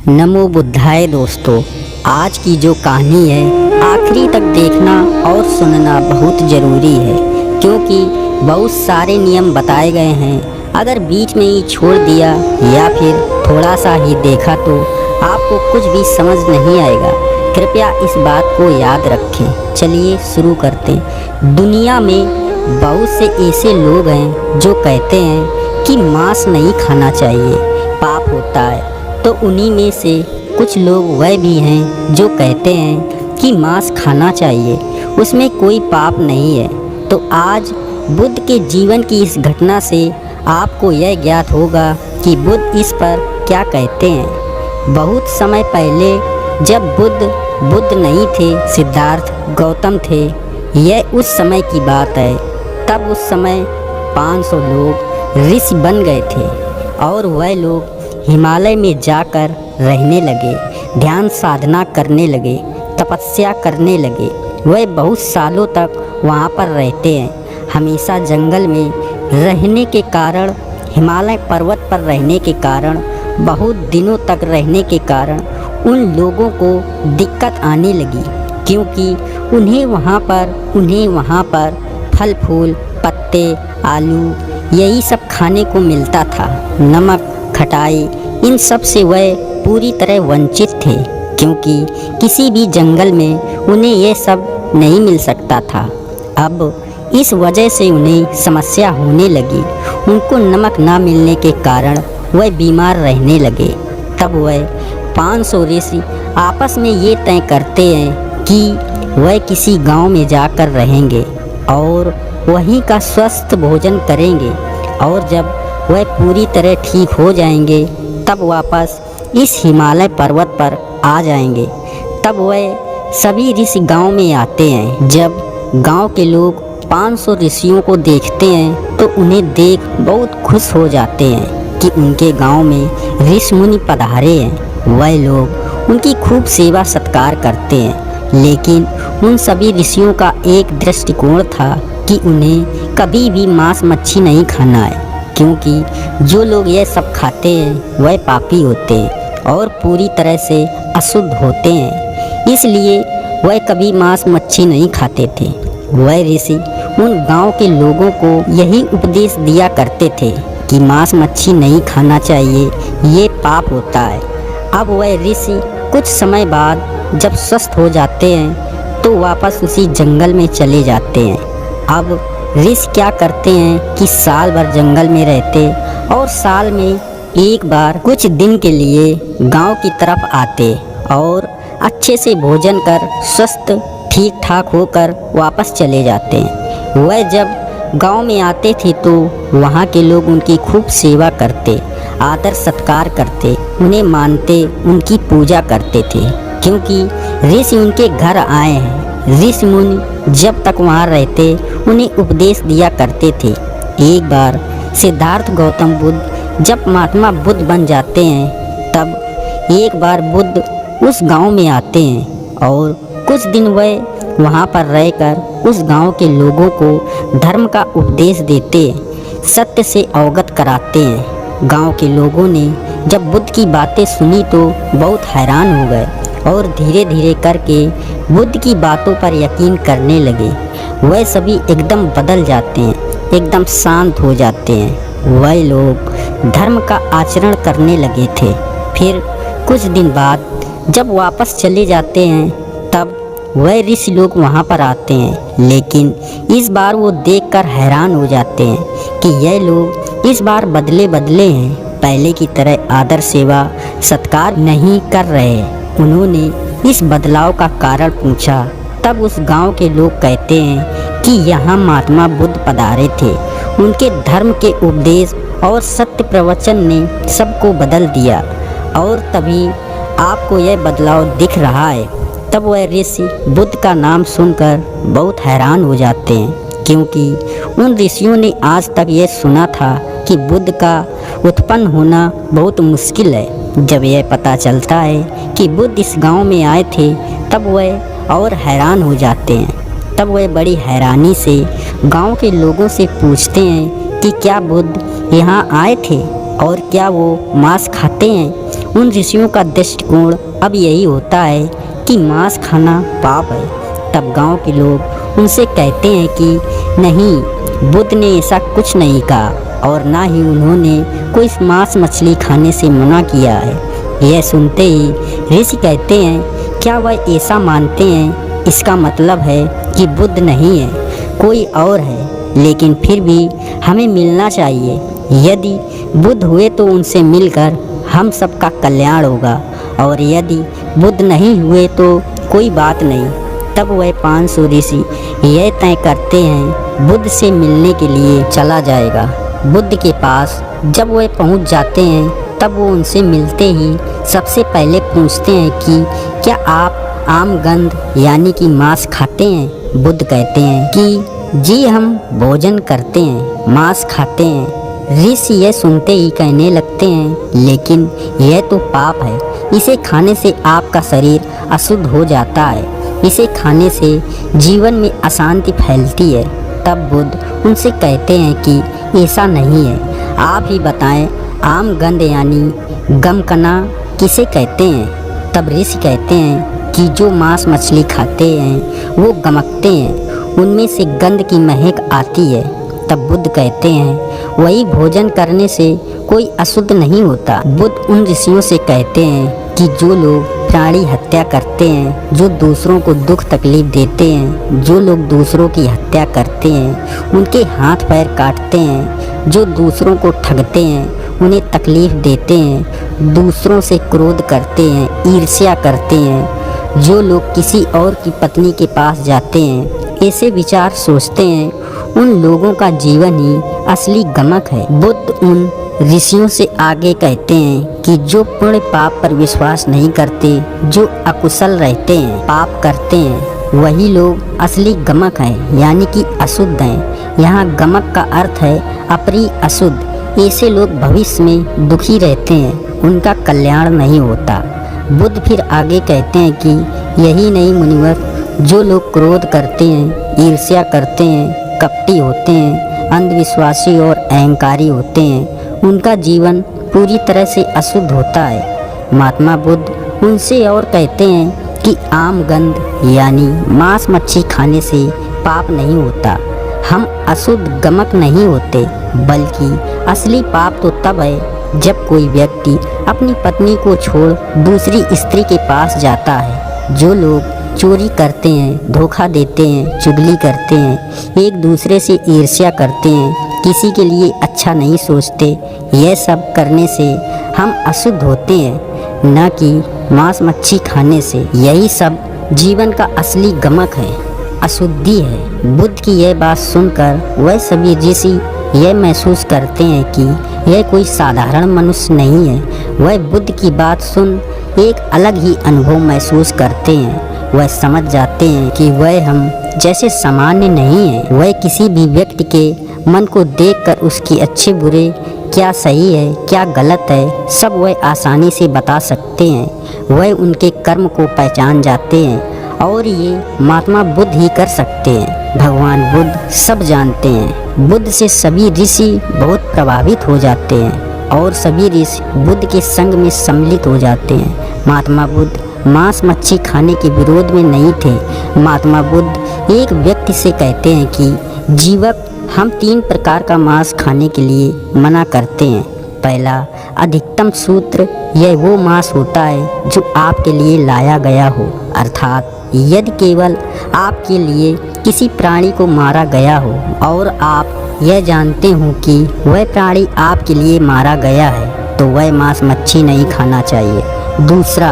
नमो बुद्धाय दोस्तों, आज की जो कहानी है आखिरी तक देखना और सुनना बहुत ज़रूरी है, क्योंकि बहुत सारे नियम बताए गए हैं। अगर बीच में ही छोड़ दिया या फिर थोड़ा सा ही देखा तो आपको कुछ भी समझ नहीं आएगा। कृपया इस बात को याद रखें। चलिए शुरू करते हैं। दुनिया में बहुत से ऐसे लोग हैं जो कहते हैं कि मांस नहीं खाना चाहिए, पाप होता है। तो उन्हीं में से कुछ लोग वह भी हैं जो कहते हैं कि मांस खाना चाहिए, उसमें कोई पाप नहीं है। तो आज बुद्ध के जीवन की इस घटना से आपको यह ज्ञात होगा कि बुद्ध इस पर क्या कहते हैं। बहुत समय पहले जब बुद्ध नहीं थे, सिद्धार्थ गौतम थे। यह उस समय की बात है। तब उस समय 500 लोग ऋषि बन गए थे और वह लोग हिमालय में जाकर रहने लगे, ध्यान साधना करने लगे, तपस्या करने लगे। वह बहुत सालों तक वहाँ पर रहते हैं। हमेशा जंगल में रहने के कारण, हिमालय पर्वत पर रहने के कारण, बहुत दिनों तक रहने के कारण उन लोगों को दिक्कत आने लगी, क्योंकि उन्हें वहाँ पर फल फूल, पत्ते, आलू यही सब खाने को मिलता था। नमक, खटाई, इन सब से वह पूरी तरह वंचित थे, क्योंकि किसी भी जंगल में उन्हें यह सब नहीं मिल सकता था। अब इस वजह से उन्हें समस्या होने लगी। उनको नमक ना मिलने के कारण वह बीमार रहने लगे। तब वह 500 ऋषि आपस में ये तय करते हैं कि वह किसी गांव में जाकर रहेंगे और वहीं का स्वस्थ भोजन करेंगे, और जब वह पूरी तरह ठीक हो जाएंगे तब वापस इस हिमालय पर्वत पर आ जाएंगे। तब वह सभी ऋषि गांव में आते हैं। जब गांव के लोग 500 ऋषियों को देखते हैं तो उन्हें देख बहुत खुश हो जाते हैं कि उनके गांव में ऋषि मुनि पधारे हैं। वह लोग उनकी खूब सेवा सत्कार करते हैं, लेकिन उन सभी ऋषियों का एक दृष्टिकोण था कि उन्हें कभी भी मांस मच्छी नहीं खाना है, क्योंकि जो लोग यह सब खाते हैं वह पापी होते हैं और पूरी तरह से अशुद्ध होते हैं। इसलिए वह कभी मांस मच्छी नहीं खाते थे। वह ऋषि उन गांव के लोगों को यही उपदेश दिया करते थे कि मांस मच्छी नहीं खाना चाहिए, ये पाप होता है। अब वह ऋषि कुछ समय बाद जब स्वस्थ हो जाते हैं तो वापस उसी जंगल में चले जाते हैं। अब ऋषि क्या करते हैं कि साल भर जंगल में रहते और साल में एक बार कुछ दिन के लिए गांव की तरफ आते और अच्छे से भोजन कर स्वस्थ ठीक ठाक होकर वापस चले जाते हैं। वह जब गांव में आते थे तो वहां के लोग उनकी खूब सेवा करते, आदर सत्कार करते, उन्हें मानते, उनकी पूजा करते थे, क्योंकि ऋषि उनके घर आए हैं। ऋषि मुनि जब तक वहाँ रहते उन्हें उपदेश दिया करते थे। एक बार सिद्धार्थ गौतम बुद्ध जब महात्मा बुद्ध बन जाते हैं तब एक बार बुद्ध उस गांव में आते हैं और कुछ दिन वह वहाँ पर रहकर उस गांव के लोगों को धर्म का उपदेश देते, सत्य से अवगत कराते हैं। गांव के लोगों ने जब बुद्ध की बातें सुनी तो बहुत हैरान हो गए और धीरे धीरे करके बुद्ध की बातों पर यकीन करने लगे। वह सभी एकदम बदल जाते हैं, एकदम शांत हो जाते हैं। वह लोग धर्म का आचरण करने लगे थे। फिर कुछ दिन बाद जब वापस चले जाते हैं तब वह ऋषि लोग वहाँ पर आते हैं, लेकिन इस बार वो देखकर हैरान हो जाते हैं कि यह लोग इस बार बदले हैं, पहले की तरह आदर सेवा सत्कार नहीं कर रहे। उन्होंने इस बदलाव का कारण पूछा। तब उस गांव के लोग कहते हैं कि यहाँ महात्मा बुद्ध पधारे थे, उनके धर्म के उपदेश और सत्य प्रवचन ने सबको बदल दिया और तभी आपको यह बदलाव दिख रहा है। तब वह ऋषि बुद्ध का नाम सुनकर बहुत हैरान हो जाते हैं, क्योंकि उन ऋषियों ने आज तक यह सुना था कि बुद्ध का उत्पन्न होना बहुत मुश्किल है। जब यह पता चलता है कि बुद्ध इस गांव में आए थे तब वह और हैरान हो जाते हैं। तब वह बड़ी हैरानी से गांव के लोगों से पूछते हैं कि क्या बुद्ध यहाँ आए थे और क्या वो मांस खाते हैं। उन ऋषियों का दृष्टिकोण अब यही होता है कि मांस खाना पाप है। तब गांव के लोग उनसे कहते हैं कि नहीं, बुद्ध ने ऐसा कुछ नहीं कहा और ना ही उन्होंने कोई मांस मछली खाने से मना किया है। यह सुनते ही ऋषि कहते हैं, क्या वह ऐसा मानते हैं? इसका मतलब है कि बुद्ध नहीं है, कोई और है, लेकिन फिर भी हमें मिलना चाहिए। यदि बुद्ध हुए तो उनसे मिलकर हम सबका कल्याण होगा, और यदि बुद्ध नहीं हुए तो कोई बात नहीं। तब वह 500 ऋषि यह तय करते हैं बुद्ध से मिलने के लिए चला जाएगा। बुद्ध के पास जब वह पहुंच जाते हैं तब वो उनसे मिलते ही सबसे पहले पूछते हैं कि क्या आप आम गंध यानी कि मांस खाते हैं? बुद्ध कहते हैं कि जी, हम भोजन करते हैं, मांस खाते हैं। ऋषि यह सुनते ही कहने लगते हैं, लेकिन यह तो पाप है, इसे खाने से आपका शरीर अशुद्ध हो जाता है, इसे खाने से जीवन में अशांति फैलती है। तब बुद्ध उनसे कहते हैं कि ऐसा नहीं है, आप ही बताएं, आम गंध यानी गमकना किसे कहते हैं? तब ऋषि कहते हैं कि जो मांस मछली खाते हैं वो गमकते हैं, उनमें से गंध की महक आती है। तब बुद्ध कहते हैं वही भोजन करने से कोई अशुद्ध नहीं होता। बुद्ध उन ऋषियों से कहते हैं कि जो लोग प्राणी हत्या करते हैं, जो दूसरों को दुख तकलीफ देते हैं, जो लोग दूसरों की हत्या करते हैं, उनके हाथ पैर काटते हैं, जो दूसरों को ठगते हैं, उन्हें तकलीफ देते हैं, दूसरों से क्रोध करते हैं, ईर्ष्या करते हैं, जो लोग किसी और की पत्नी के पास जाते हैं, ऐसे विचार सोचते हैं, उन लोगों का जीवन ही असली गमक है। बुद्ध उन ऋषियों से आगे कहते हैं कि जो पुण्य पाप पर विश्वास नहीं करते, जो अकुशल रहते हैं, पाप करते हैं, वही लोग असली गमक हैं, यानी कि अशुद्ध हैं। यहाँ गमक का अर्थ है अप्रिय, अशुद्ध। ऐसे लोग भविष्य में दुखी रहते हैं, उनका कल्याण नहीं होता। बुद्ध फिर आगे कहते हैं कि यही नहीं मुनिवर, जो लोग क्रोध करते हैं, ईर्ष्या करते हैं, कपटी होते हैं, अंधविश्वासी और अहंकारी होते हैं, उनका जीवन पूरी तरह से अशुद्ध होता है। महात्मा बुद्ध उनसे और कहते हैं कि आम गंध यानी मांस मच्छी खाने से पाप नहीं होता, हम अशुद्ध गमक नहीं होते, बल्कि असली पाप तो तब है जब कोई व्यक्ति अपनी पत्नी को छोड़ दूसरी स्त्री के पास जाता है। जो लोग चोरी करते हैं, धोखा देते हैं, चुगली करते हैं, एक दूसरे से ईर्ष्या करते हैं, किसी के लिए अच्छा नहीं सोचते, यह सब करने से हम अशुद्ध होते हैं, न कि मांस मच्छी खाने से। यही सब जीवन का असली गमक है, अशुद्धि है। बुद्ध की यह बात सुनकर वह सभी ऋषि यह महसूस करते हैं कि यह कोई साधारण मनुष्य नहीं है। वह बुद्ध की बात सुन एक अलग ही अनुभव महसूस करते हैं। वह समझ जाते हैं कि वह हम जैसे सामान्य नहीं है। वह किसी भी व्यक्ति के मन को देखकर उसकी अच्छे बुरे, क्या सही है क्या गलत है, सब वह आसानी से बता सकते हैं। वह उनके कर्म को पहचान जाते हैं और ये महात्मा बुद्ध ही कर सकते हैं। भगवान बुद्ध सब जानते हैं। बुद्ध से सभी ऋषि बहुत प्रभावित हो जाते हैं और सभी ऋषि बुद्ध के संग में सम्मिलित हो जाते हैं। महात्मा बुद्ध मांस मच्छी खाने के विरोध में नहीं थे। महात्मा बुद्ध एक व्यक्ति से कहते हैं कि जीवक, हम 3 प्रकार का मांस खाने के लिए मना करते हैं। पहला, अधिकतम सूत्र, यह वो मांस होता है जो आपके लिए लाया गया हो, अर्थात यदि केवल आपके लिए किसी प्राणी को मारा गया हो और आप यह जानते हो कि वह प्राणी आपके लिए मारा गया है, तो वह मांस मच्छी नहीं खाना चाहिए। दूसरा,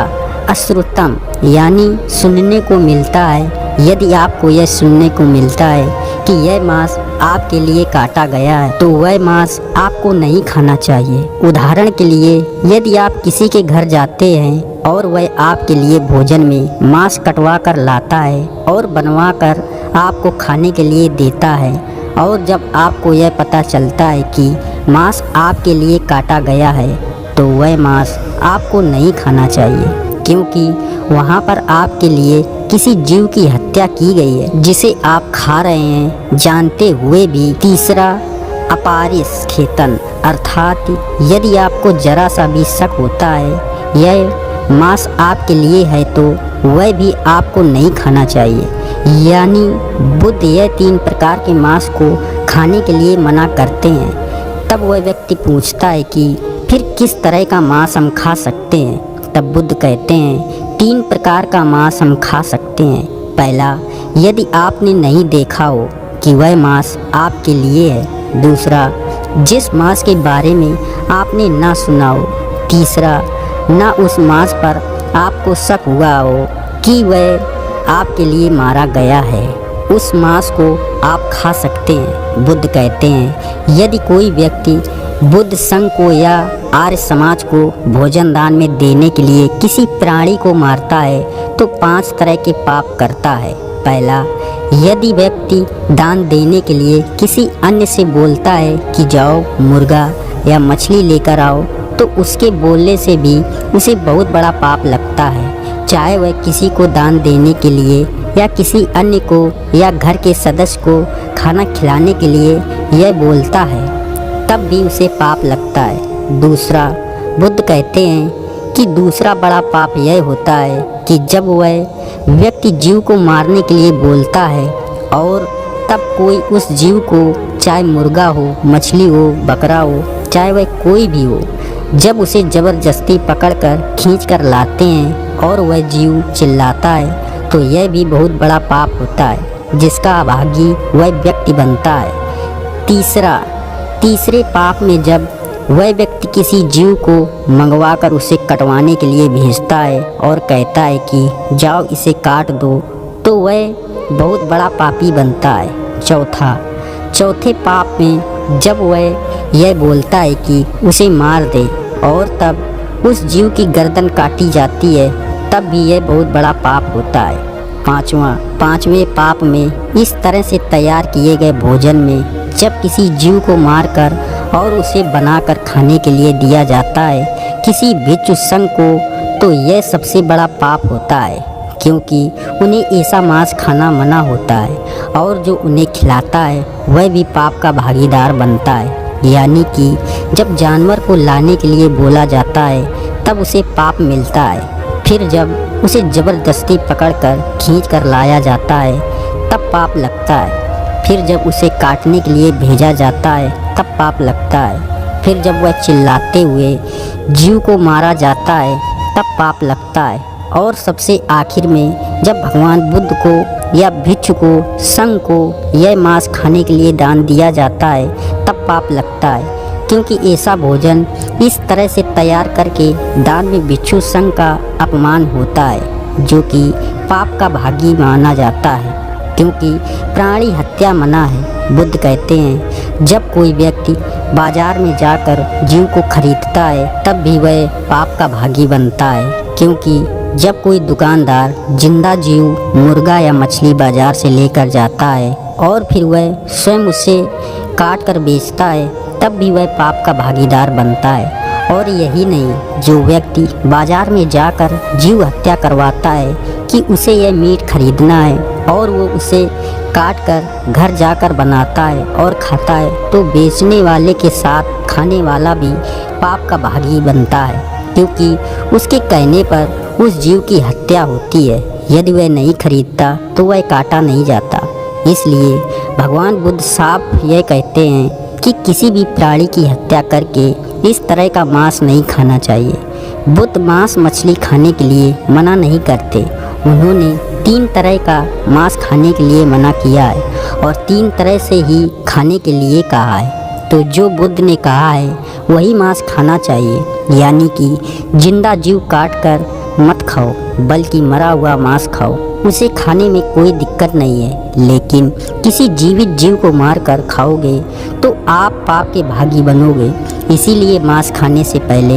अश्रुतम, यानी सुनने को मिलता है। यदि आपको यह सुनने को मिलता है कि यह मांस आपके लिए काटा गया है, तो वह मांस आपको नहीं खाना चाहिए। उदाहरण के लिए, यदि आप किसी के घर जाते हैं और वह आपके लिए भोजन में मांस कटवा कर लाता है और बनवा कर आपको खाने के लिए देता है, और जब आपको यह पता चलता है कि मांस आपके लिए काटा गया है, तो वह मांस आपको नहीं खाना चाहिए, क्योंकि वहाँ पर आपके लिए किसी जीव की हत्या की गई है जिसे आप खा रहे हैं जानते हुए भी। तीसरा, अपारिश खेतन, अर्थात यदि आपको जरा सा भी शक होता है यह मांस आपके लिए है तो वह भी आपको नहीं खाना चाहिए। यानी बुद्ध यह 3 प्रकार के मांस को खाने के लिए मना करते हैं। तब वह व्यक्ति पूछता है कि फिर किस तरह का मांस हम खा सकते हैं? तब बुद्ध कहते हैं 3 प्रकार का मांस हम खा सकते हैं। पहला, यदि आपने नहीं देखा हो कि वह मांस आपके लिए है। दूसरा, जिस मांस के बारे में आपने ना सुना हो। तीसरा, ना उस मांस पर आपको शक हुआ हो कि वह आपके लिए मारा गया है, उस मांस को आप खा सकते हैं। बुद्ध कहते हैं यदि कोई व्यक्ति बुद्ध संघ को या आर्य समाज को भोजन दान में देने के लिए किसी प्राणी को मारता है तो 5 तरह के पाप करता है। पहला, यदि व्यक्ति दान देने के लिए किसी अन्य से बोलता है कि जाओ मुर्गा या मछली लेकर आओ, तो उसके बोलने से भी उसे बहुत बड़ा पाप लगता है। चाहे वह किसी को दान देने के लिए या किसी अन्य को या घर के सदस्य को खाना खिलाने के लिए यह बोलता है, तब भी उसे पाप लगता है। दूसरा, बुद्ध कहते हैं कि दूसरा बड़ा पाप यह होता है कि जब वह व्यक्ति जीव को मारने के लिए बोलता है और तब कोई उस जीव को, चाहे मुर्गा हो, मछली हो, बकरा हो, चाहे वह कोई भी हो, जब उसे ज़बरदस्ती पकड़कर खींचकर लाते हैं और वह जीव चिल्लाता है तो यह भी बहुत बड़ा पाप होता है जिसका अभागी वह व्यक्ति बनता है। तीसरे पाप में जब वह व्यक्ति किसी जीव को मंगवाकर उसे कटवाने के लिए भेजता है और कहता है कि जाओ इसे काट दो, तो वह बहुत बड़ा पापी बनता है। चौथे पाप में जब वह यह बोलता है कि उसे मार दे और तब उस जीव की गर्दन काटी जाती है, तब भी यह बहुत बड़ा पाप होता है। पांचवें पाप में इस तरह से तैयार किए गए भोजन में जब किसी जीव को मारकर और उसे बनाकर खाने के लिए दिया जाता है किसी भिक्षु संघ को, तो यह सबसे बड़ा पाप होता है, क्योंकि उन्हें ऐसा मांस खाना मना होता है और जो उन्हें खिलाता है वह भी पाप का भागीदार बनता है। यानी कि जब जानवर को लाने के लिए बोला जाता है तब उसे पाप मिलता है, फिर जब उसे ज़बरदस्ती पकड़कर खींचकर लाया जाता है तब पाप लगता है, फिर जब उसे काटने के लिए भेजा जाता है तब पाप लगता है, फिर जब वह चिल्लाते हुए जीव को मारा जाता है तब पाप लगता है, और सबसे आखिर में जब भगवान बुद्ध को या भिक्षु को, संघ को यह मांस खाने के लिए दान दिया जाता है तब पाप लगता है, क्योंकि ऐसा भोजन इस तरह से तैयार करके दान में भिक्षु संघ का अपमान होता है, जो कि पाप का भागी माना जाता है, क्योंकि प्राणी हत्या मना है। बुद्ध कहते हैं जब कोई व्यक्ति बाजार में जाकर जीव को खरीदता है तब भी वह पाप का भागी बनता है, क्योंकि जब कोई दुकानदार जिंदा जीव मुर्गा या मछली बाजार से लेकर जाता है और फिर वह स्वयं उसे काट कर बेचता है तब भी वह पाप का भागीदार बनता है। और यही नहीं, जो व्यक्ति बाजार में जाकर जीव हत्या करवाता है कि उसे यह मीट खरीदना है और वो उसे काट कर घर जाकर बनाता है और खाता है, तो बेचने वाले के साथ खाने वाला भी पाप का भागी बनता है, क्योंकि उसके कहने पर उस जीव की हत्या होती है। यदि वह नहीं खरीदता तो वह काटा नहीं जाता। इसलिए भगवान बुद्ध साफ यह कहते हैं कि किसी भी प्राणी की हत्या करके इस तरह का मांस नहीं खाना चाहिए। बुद्ध मांस मछली खाने के लिए मना नहीं करते, उन्होंने 3 तरह का मांस खाने के लिए मना किया है और 3 तरह से ही खाने के लिए कहा है। तो जो बुद्ध ने कहा है वही मांस खाना चाहिए, यानी कि जिंदा जीव काट कर मत खाओ बल्कि मरा हुआ मांस खाओ, उसे खाने में कोई दिक्कत नहीं है। लेकिन किसी जीवित जीव को मारकर खाओगे तो आप पाप के भागी बनोगे। इसीलिए मांस खाने से पहले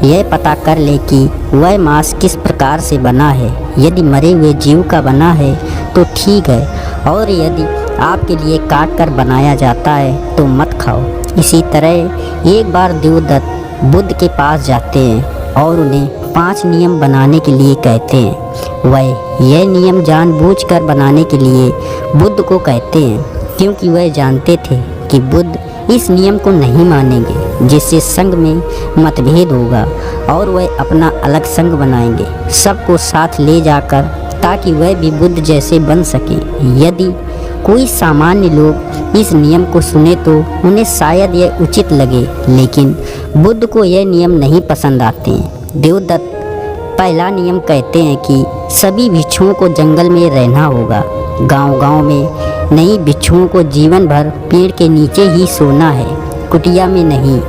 यह पता कर ले कि वह मांस किस प्रकार से बना है। यदि मरे हुए जीव का बना है तो ठीक है, और यदि आपके लिए काट कर बनाया जाता है तो मत खाओ। इसी तरह एक बार देवदत्त बुद्ध के पास जाते हैं और उन्हें 5 नियम बनाने के लिए कहते हैं। वह यह नियम जानबूझकर बनाने के लिए बुद्ध को कहते हैं, क्योंकि वह जानते थे कि बुद्ध इस नियम को नहीं मानेंगे। जिससे संघ में मतभेद होगा और वह अपना अलग संघ बनाएंगे, सबको साथ ले जाकर, ताकि वह भी बुद्ध जैसे बन सके। यदि कोई सामान्य लोग इस नियम को सुने तो उन्हें शायद यह उचित लगे, लेकिन बुद्ध को यह नियम नहीं पसंद आते हैं। देवदत्त पहला नियम कहते हैं कि सभी भिक्षुओं को जंगल में रहना होगा। गांव-गांव में नहीं, भिक्षुओं को जीवन भर पेड़ के नीचे ही सोना है, कुटिया में नहीं।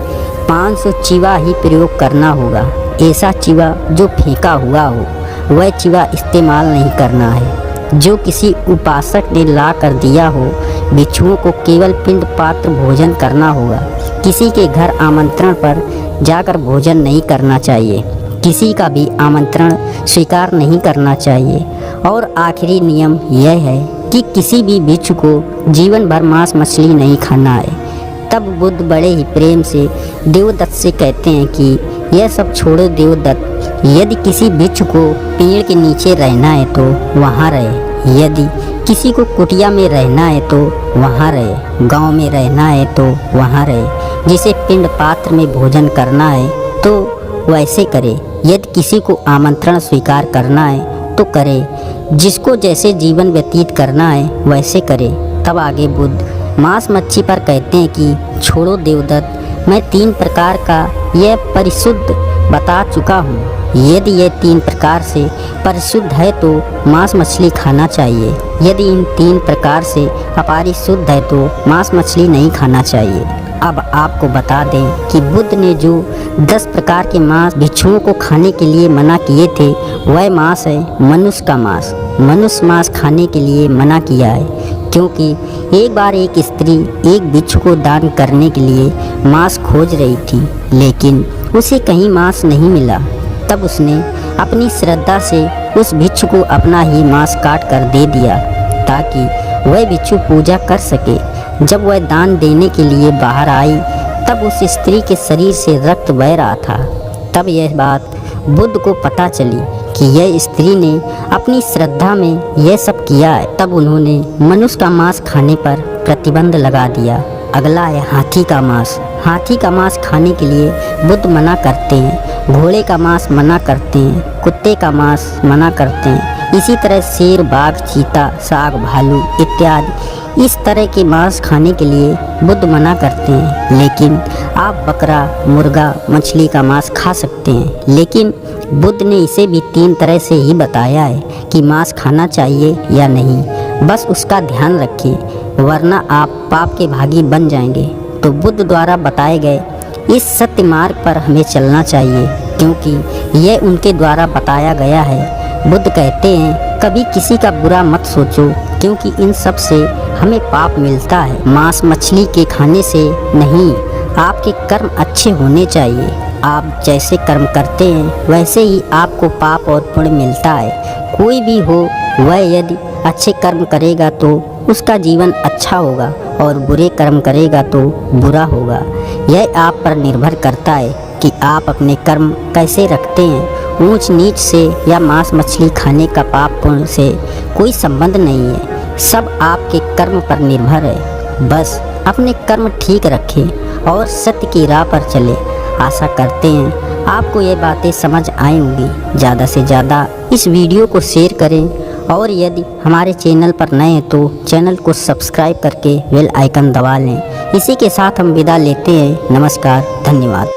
500 चिवा ही प्रयोग करना होगा। ऐसा चिवा जो फेंका हुआ हो, वह चिवा इस्तेमाल नहीं करना है। जो किसी उपासक ने ला कर दिया हो। भिक्षुओं को केवल पिंड पात्र भोजन करना होगा। किसी के घर आमंत्रण पर जाकर भोजन नहीं करना चाहिए। किसी का भी आमंत्रण स्वीकार नहीं करना चाहिए। और आखिरी नियम यह है कि किसी भी भिक्षु को जीवन भर मांस मछली नहीं खाना है। तब बुद्ध बड़े ही प्रेम से देवदत्त से कहते हैं कि यह सब छोड़ो देवदत्त, यदि किसी भिक्षु को पेड़ के नीचे रहना है तो वहाँ रहे। यदि किसी को कुटिया में रहना है तो वहाँ रहे। गांव में रहना है तो वहाँ रहे। जिसे पिंड पात्र में भोजन करना है तो वैसे करे। यदि किसी को आमंत्रण स्वीकार करना है तो करे। जिसको जैसे जीवन व्यतीत करना है वैसे करे। तब आगे बुद्ध मांस मच्छी पर कहते हैं कि छोड़ो देवदत्त, मैं 3 प्रकार का यह परिशुद्ध बता चुका हूँ। यदि यह 3 प्रकार से परिशुद्ध है तो मांस मछली खाना चाहिए। यदि इन 3 प्रकार से अपरिशुद्ध है तो मांस मछली नहीं खाना चाहिए। अब आपको बता दें कि बुद्ध ने जो 10 प्रकार के मांस भिक्षुओं को खाने के लिए मना किए थे, वह मांस है मनुष्य का मांस। मनुष्य मांस खाने के लिए मना किया है क्योंकि एक बार एक स्त्री एक भिक्षु को दान करने के लिए मांस खोज रही थी, लेकिन उसे कहीं मांस नहीं मिला। तब उसने अपनी श्रद्धा से उस भिक्षु को अपना ही मांस काट कर दे दिया ताकि वह भिक्षु पूजा कर सके। जब वह दान देने के लिए बाहर आई तब उस स्त्री के शरीर से रक्त बह रहा था। तब यह बात बुद्ध को पता चली कि यह स्त्री ने अपनी श्रद्धा में यह सब किया है। तब उन्होंने मनुष्य का मांस खाने पर प्रतिबंध लगा दिया। अगला है हाथी का मांस। हाथी का मांस खाने के लिए बुद्ध मना करते हैं। घोड़े का मांस मना करते हैं। कुत्ते का मांस मना करते हैं। इसी तरह शेर, बाघ, चीता, साग, भालू इत्यादि इस तरह के मांस खाने के लिए बुद्ध मना करते हैं। लेकिन आप बकरा, मुर्गा, मछली का मांस खा सकते हैं। लेकिन बुद्ध ने इसे भी 3 तरह से ही बताया है कि मांस खाना चाहिए या नहीं। बस उसका ध्यान रखिए, वरना आप पाप के भागी बन जाएंगे। तो बुद्ध द्वारा बताए गए इस सत्य मार्ग पर हमें चलना चाहिए क्योंकि यह उनके द्वारा बताया गया है। बुद्ध कहते हैं कभी किसी का बुरा मत सोचो क्योंकि इन सब से हमें पाप मिलता है। मांस मछली के खाने से नहीं, आपके कर्म अच्छे होने चाहिए। आप जैसे कर्म करते हैं वैसे ही आपको पाप और पुण्य मिलता है। कोई भी हो वह यदि अच्छे कर्म करेगा तो उसका जीवन अच्छा होगा और बुरे कर्म करेगा तो बुरा होगा। यह आप पर निर्भर करता है कि आप अपने कर्म कैसे रखते हैं। ऊंच नीच से या मांस मछली खाने का पाप पुण्य से कोई संबंध नहीं है, सब आपके कर्म पर निर्भर है। बस अपने कर्म ठीक रखें और सत्य की राह पर चले। आशा करते हैं आपको ये बातें समझ आई होंगी। ज़्यादा से ज़्यादा इस वीडियो को शेयर करें और यदि हमारे चैनल पर नए हैं तो चैनल को सब्सक्राइब करके बेल आइकन दबा लें। इसी के साथ हम विदा लेते हैं। नमस्कार, धन्यवाद।